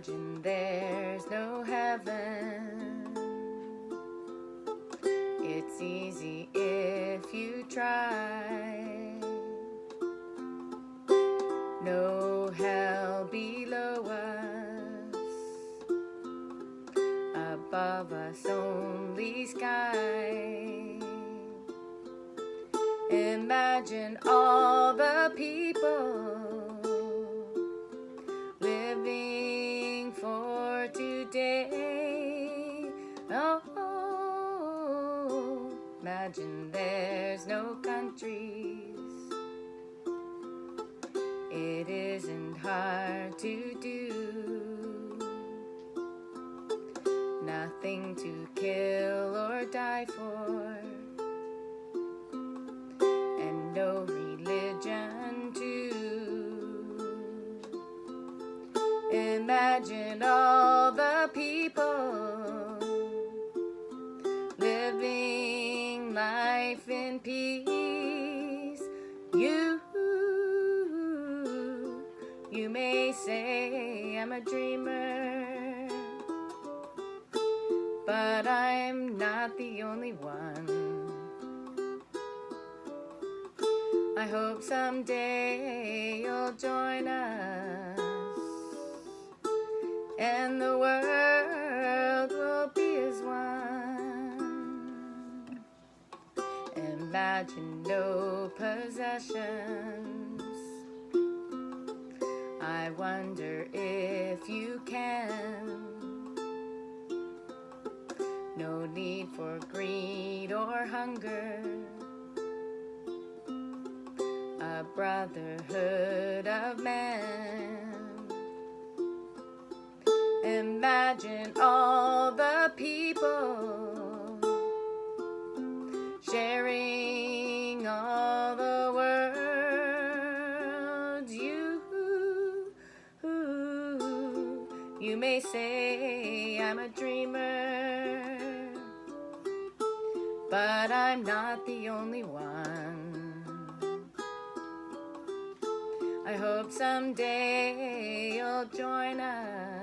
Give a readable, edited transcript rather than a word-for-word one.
Imagine there's no heaven. It's easy if you try. No hell below us, above us only sky. Imagine all the people living for today. Oh, imagine there's no countries. It isn't hard to do. Nothing to kill or die for, and no religion too. Imagine all the people living life in peace. You may say I'm a dreamer, but I'm not the only one. I hope someday you'll join us, and the world will be as one. Imagine no possessions. I wonder if you can. No need for greed or hunger. A brotherhood of man. Imagine all the people sharing all the world. You may say I'm a dreamer, but I'm not the only one. I hope someday you'll join us,